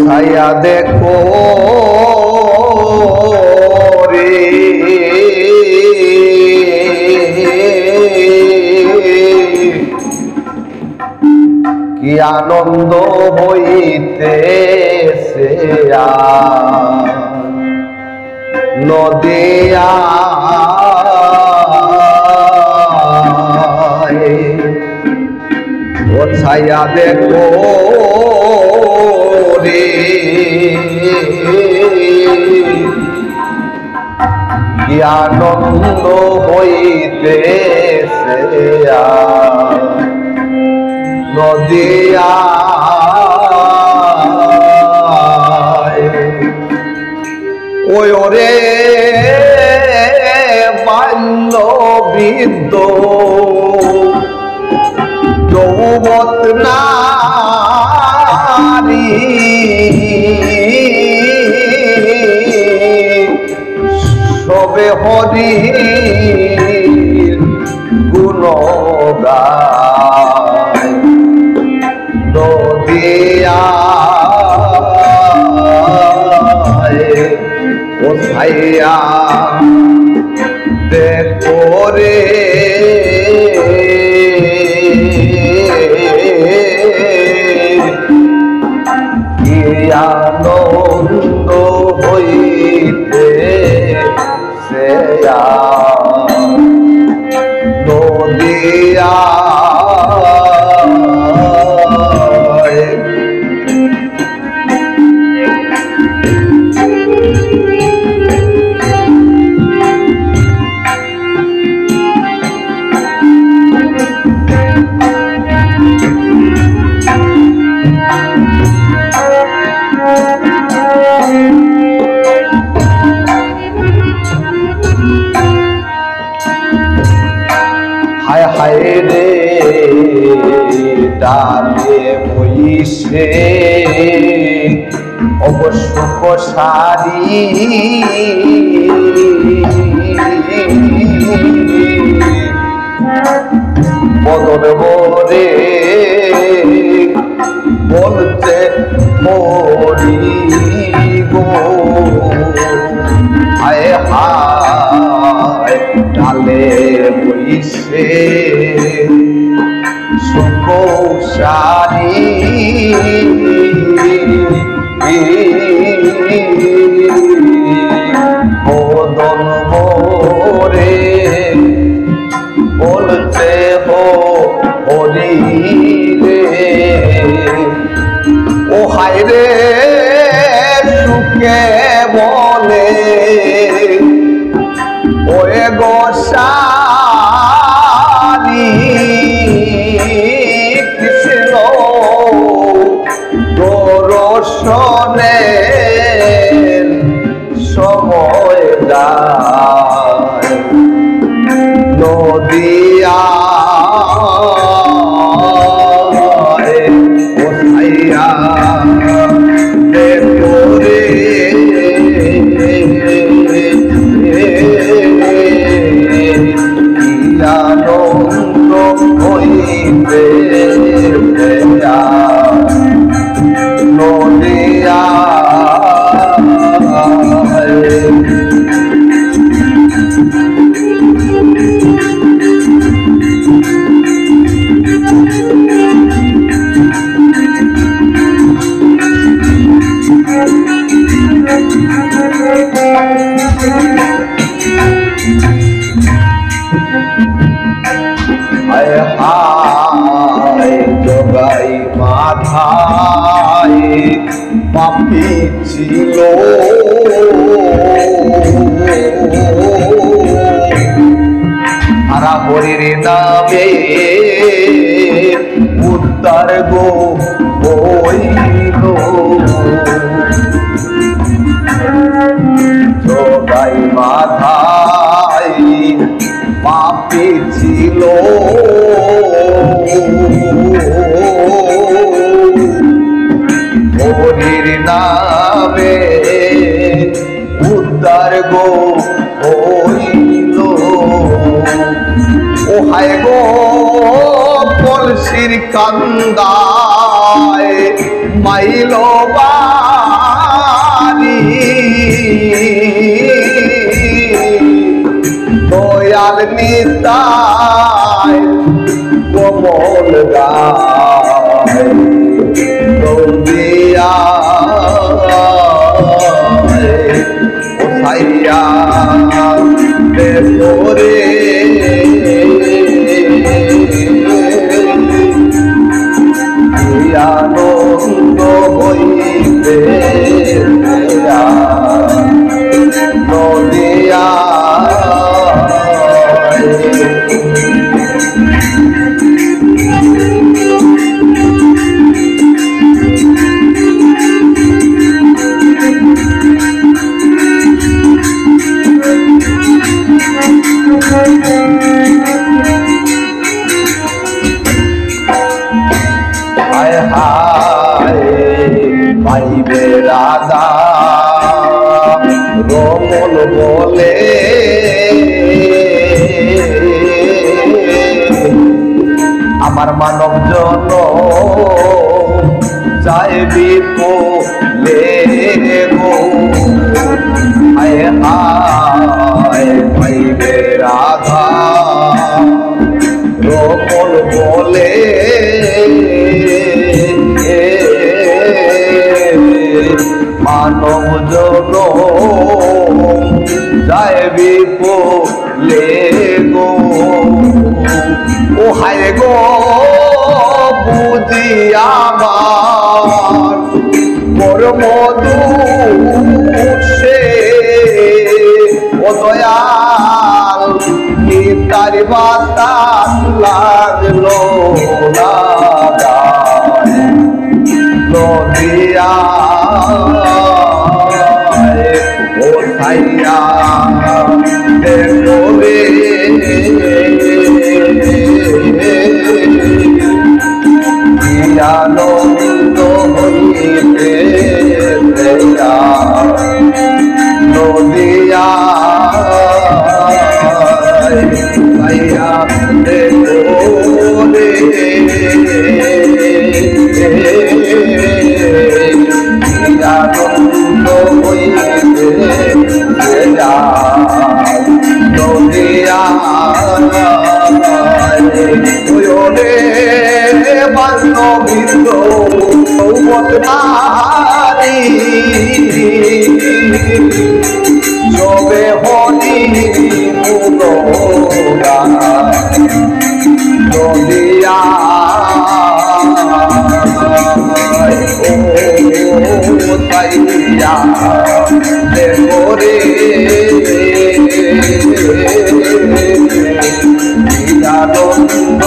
ছায়া দেখো রে কি আনন্দ হইতেছে নদিয়া ও ছায়া দেখো রে কি আনন্দ হইতেছে নদিয়া ওই ওরে বাল্য বৃদ্ধ যৌবত নারী সবে হরি গুণগায় নদিয়ায় ও ছায়া দেখো রে কি আনন্দ হইতেছে নদিয়া হায় হায় রে ডালে বইসে অবশ্য কষারি বদন বরে বলতে মরি গো হায় হায় ডালে বইসে সুকৌশালী বদন মোরে বলতে হরি রে ও হায় রে সুখে বলে ওরে গোসারি কৃষ্ণ দর্শনে সময় যায় নদিয়া ও ছায়া দেখো রে আনন্দ হইতেছে নদিয়া হায় হায় জগাই মাথায় পাপি ছিল হারা হরির নামে উদ্ধার গো হইল জগাই মাথায় পাপি ছিল হরির নামে উদ্ধার গো হইল ও হায় গো কলসির কান্দায় মাইল বা রাধা রমন বলে আমার মানব জন চাই বিপুলে গো আয় আয় পাইবে রাধা রমন বলে মানব জন যায় বিপুলে গো ও হায় গো বুঝি আমার কর্ম দুঃখে ও দয়াল তার বাতাস লাগলো না নদিয়া ও সাইয়া দেখবে আনন্দ হইতে নদিয়া সাইয়া দেখবে আনন্দ হইতে নদিয়া বান্ধবিন্দ নারী সবে হরি নদিয়া ও তাইয়া দেবরে আনন্দ